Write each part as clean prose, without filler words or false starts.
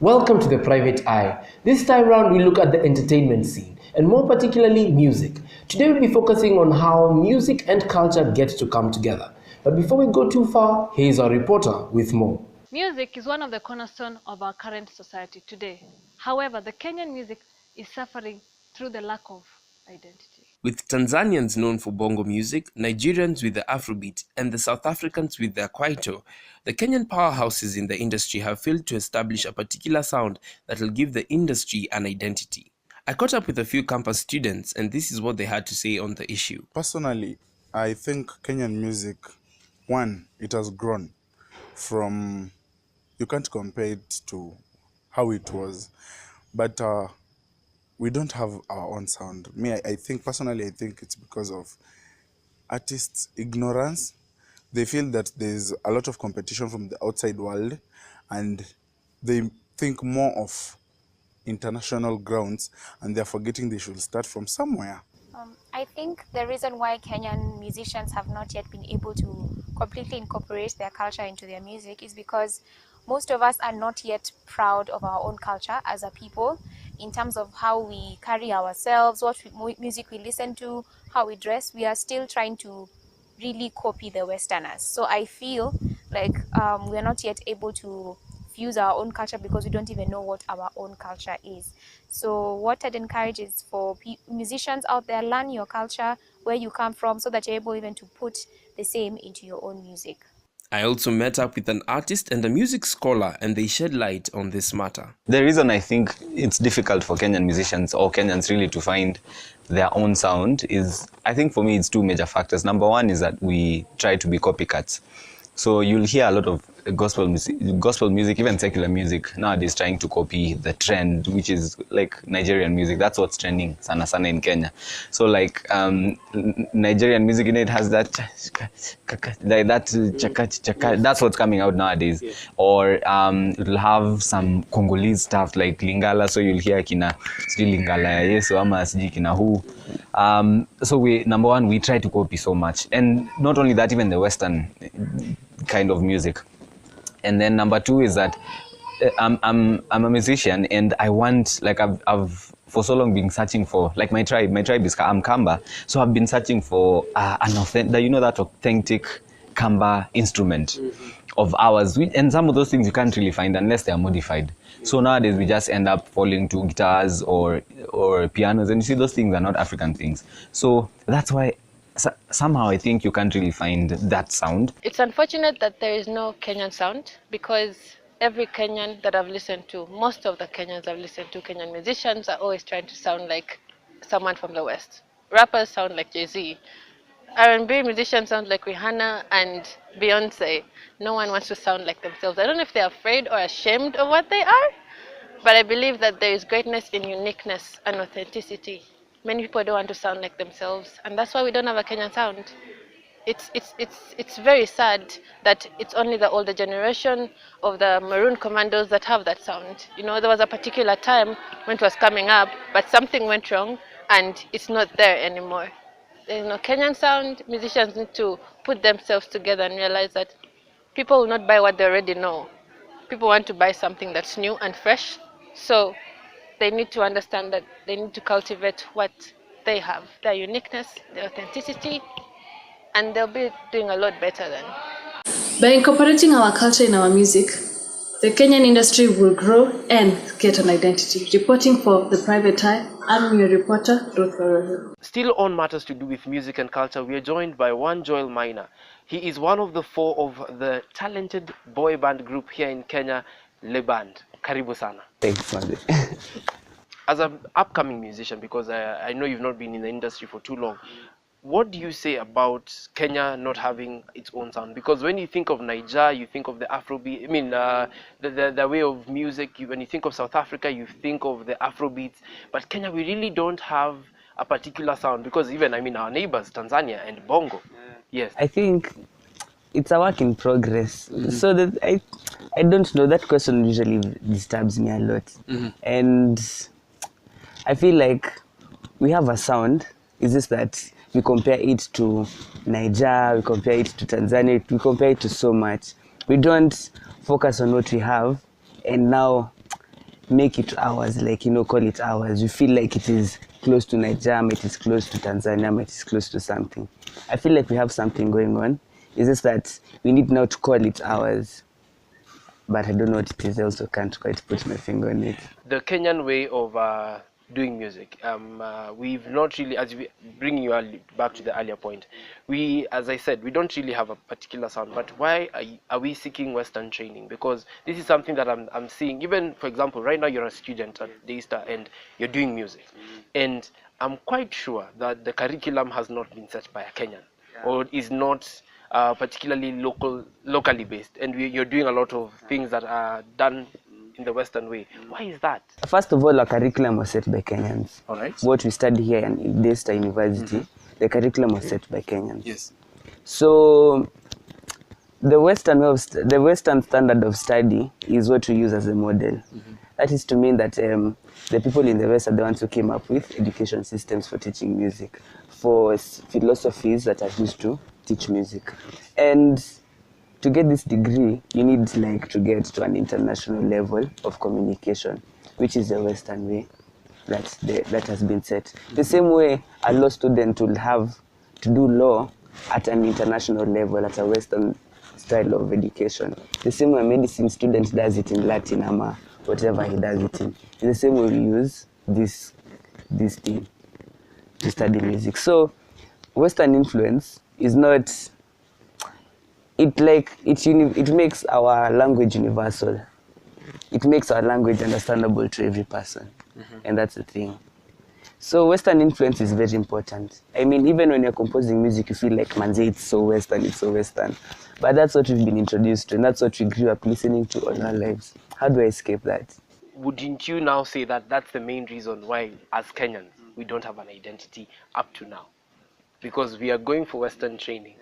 Welcome to the Private Eye. This time round we look at the entertainment scene and more particularly music. Today we'll be focusing on how music and culture get to come together. But before we go too far, here's our reporter with more. Music is one of the cornerstones of our current society today. However, the Kenyan music is suffering through the lack of identity. With Tanzanians known for bongo music, Nigerians with the Afrobeat, and the South Africans with their kwaito, the Kenyan powerhouses in the industry have failed to establish a particular sound that will give the industry an identity. I caught up with a few campus students, and this is what they had to say on the issue. Personally, I think Kenyan music, one, it has grown from, you can't compare it to how it was, but we don't have our own sound. I think personally, I think it's because of artists' ignorance. They feel that there's a lot of competition from the outside world, and they think more of international grounds, and they're forgetting they should start from somewhere. I think the reason why Kenyan musicians have not yet been able to completely incorporate their culture into their music is because most of us are not yet proud of our own culture as a people, in terms of how we carry ourselves, what music we listen to, how we dress. We are still trying to really copy the Westerners. So I feel like we are not yet able to fuse our own culture because we don't even know what our own culture is. So what I'd encourage is for musicians out there, learn your culture, where you come from, so that you're able even to put the same into your own music. I also met up with an artist and a music scholar, and they shed light on this matter. The reason I think it's difficult for Kenyan musicians or Kenyans really to find their own sound is, I think for me, it's two major factors. Number one is that we try to be copycats. So you'll hear a lot of gospel music, even secular music nowadays trying to copy the trend, which is like Nigerian music. That's what's trending sana in Kenya. So like Nigerian music, it has that like that that's what's coming out nowadays. Or it'll have some Congolese stuff like Lingala. So you'll hear kina Lingala ya Yesu ama siji kina who. So number one, we try to copy so much, and not only that, even the Western kind of music. And then number two is that I'm a musician, and I want, like I've for so long been searching for, like my tribe is Kamba, so I've been searching for an authentic, that authentic Kamba instrument of ours, and some of those things you can't really find unless they are modified. So nowadays we just end up falling to guitars or pianos, and you see those things are not African things. So that's why somehow I think you can't really find that sound. It's unfortunate that there is no Kenyan sound, because every Kenyan that I've listened to, most of the Kenyans I've listened to, Kenyan musicians, are always trying to sound like someone from the West. Rappers sound like Jay-Z. R&B musicians sound like Rihanna and Beyonce. No one wants to sound like themselves. I don't know if they're afraid or ashamed of what they are, but I believe that there is greatness in uniqueness and authenticity. Many people don't want to sound like themselves, and that's why we don't have a Kenyan sound. It's very sad that it's only the older generation of the Maroon Commandos that have that sound. You know, there was a particular time when it was coming up, but something went wrong, and it's not there anymore. There's no Kenyan sound. Musicians need to put themselves together and realize that people will not buy what they already know. People want to buy something that's new and fresh. So they need to understand that they need to cultivate what they have, their uniqueness, their authenticity, and they'll be doing a lot better then. By incorporating our culture in our music, the Kenyan industry will grow and get an identity. Reporting for The Private Eye, I'm your reporter, Ruth Warrior. Still on matters to do with music and culture, we are joined by one Joel Maina. He is one of the four of the talented boy band group here in Kenya, Le Band. Karibu sana. Thanks, man. As an upcoming musician, because I know you've not been in the industry for too long, what do you say about Kenya not having its own sound? Because when you think of Niger, you think of the Afrobeat. I mean, the way of music. When you think of South Africa, you think of the Afrobeats. But Kenya, we really don't have a particular sound. Because even, our neighbors, Tanzania and Bongo. Yes. I think it's a work in progress. So that I don't know. That question usually disturbs me a lot. And I feel like we have a sound. It's just that we compare it to Niger, we compare it to Tanzania, we compare it to so much. We don't focus on what we have, and now make it ours, like, call it ours. We feel like it is close to Nigeria, it is close to Tanzania, it is close to something. I feel like we have something going on. It's just that we need now to call it ours. But I don't know what it is. I also can't quite put my finger on it. The Kenyan way of doing music. We've not really, bringing you back to the earlier point, we, as I said, we don't really have a particular sound. But why are we seeking Western training? Because this is something that I'm seeing. Even, for example, right now you're a student at Daystar and you're doing music, and I'm quite sure that the curriculum has not been set by a Kenyan, or is not particularly locally based, and you're doing a lot of things that are done in the Western way. Why is that? First of all, our curriculum was set by Kenyans. All right. What we study here in Daystar University, the curriculum was set by Kenyans. Yes. So the Western standard of study is what we use as a model. That is to mean that the people in the West are the ones who came up with education systems for teaching music, for philosophies that are used to teach music. And to get this degree, you need to get to an international level of communication, which is the Western way that has been set. The same way a law student will have to do law at an international level, at a Western style of education. The same way a medicine student does it in Latin or whatever he does it in. In the same way we use this thing to study music. So Western influence is not, it makes our language universal. It makes our language understandable to every person. And that's the thing. So Western influence is very important. I mean, even when you're composing music, you feel like, manze, it's so Western, it's so Western. But that's what we've been introduced to, and that's what we grew up listening to all our lives. How do I escape that? Wouldn't you now say that that's the main reason why, as Kenyans, we don't have an identity up to now? Because we are going for Western training,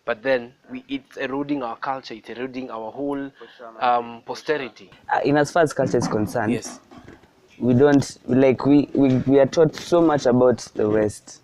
but then it's eroding our culture, it's eroding our whole posterity. In as far as culture is concerned, Yes. we don't, we are taught so much about the West.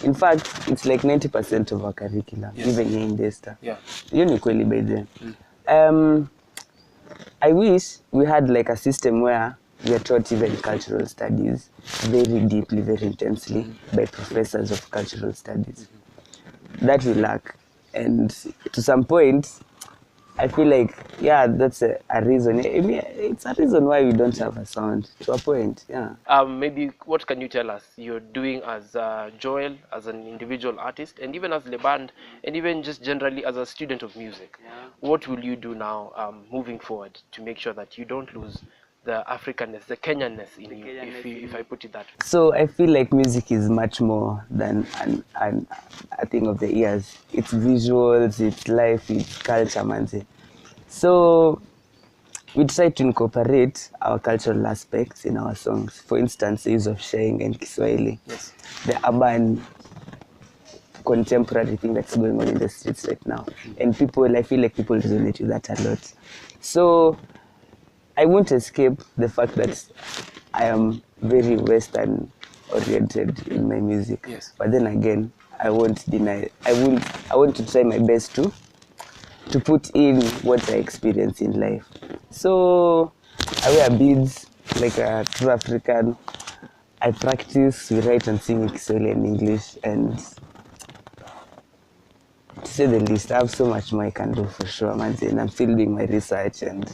In fact, it's like 90% of our curriculum, even here in Daystar. Yeah. Uniquely by then. I wish we had a system where we are taught even cultural studies very deeply, very intensely by professors of cultural studies. That we lack. And to some point, I feel like, that's a reason. I mean, it's a reason why we don't have a sound, to a point, Maybe what can you tell us you're doing as Joel, as an individual artist, and even as the band, and even just generally as a student of music? What will you do now moving forward to make sure that you don't lose the Africanness, the Kenyanness in you, if I put it that way? So I feel like music is much more than a thing of the ears. It's visuals, it's life, it's culture, man. So we try to incorporate our cultural aspects in our songs. For instance, the use of sheng and Kiswahili. Yes. The urban contemporary thing that's going on in the streets right now. And I feel like people resonate with that a lot. So I won't escape the fact that I am very Western oriented in my music. Yes. But then again, I won't deny. I want to try my best to put in what I experience in life. So I wear beads like a true African. I practice, we write and sing in Kiswahili and English, and to say the least, I have so much more I can do for sure, man. And I'm still doing my research, and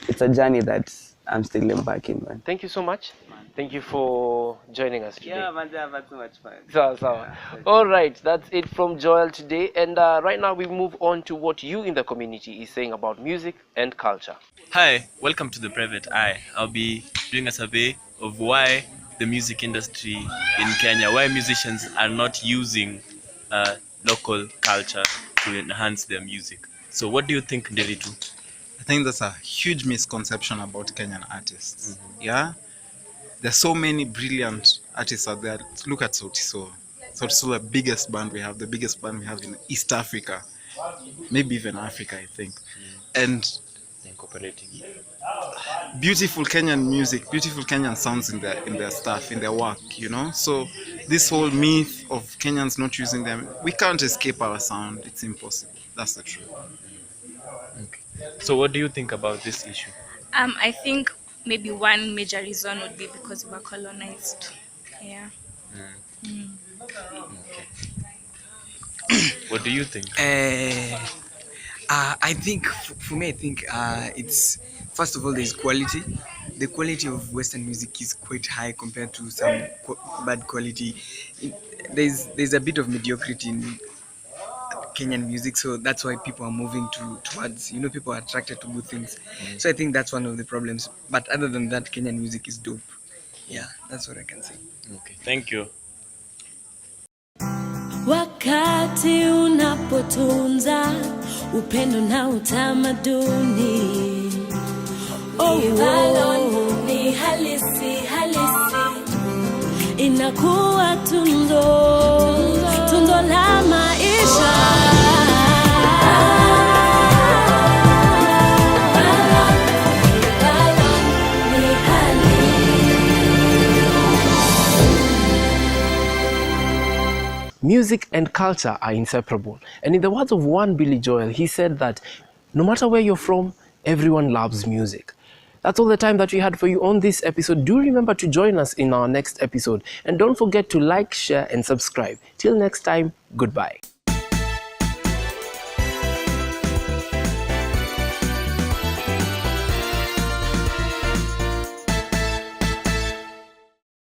it's a journey that I'm still embarking on. Thank you so much. Thank you for joining us today. Yeah, man, I've had so much fun. So. All right, that's it from Joel today. And right now we move on to what you in the community is saying about music and culture. Hi, welcome to the Private Eye. I'll be doing a survey of why the music industry in Kenya, why musicians are not using local culture to enhance their music. So what do you think, Nderitu? I think that's a huge misconception about Kenyan artists. Yeah, there's so many brilliant artists out there. Look at Sauti Sol. Sauti Sol, the biggest band we have in East Africa, maybe even Africa, I think. And Incorporating. beautiful Kenyan music, beautiful Kenyan sounds in their stuff, in their work, So this whole myth of Kenyans not using them, we can't escape our sound. It's impossible. That's the truth. Okay. So what do you think about this issue? I think maybe one major reason would be because we were colonized. Yeah. What do you think? I think for me, I think it's first of all there's quality. The quality of Western music is quite high compared to some bad quality. There's a bit of mediocrity in Kenyan music, so that's why people are moving towards, people are attracted to good things. So I think that's one of the problems. But other than that, Kenyan music is dope. Yeah, that's what I can say. Okay, thank you. Wakati unapotunza upendo na utamaduni, ni halisi inakuwa tundo la maisha. Music and culture are inseparable. And in the words of one Billy Joel, he said that no matter where you're from, everyone loves music. That's all the time that we had for you on this episode. Do remember to join us in our next episode. And don't forget to like, share, and subscribe. Till next time, goodbye.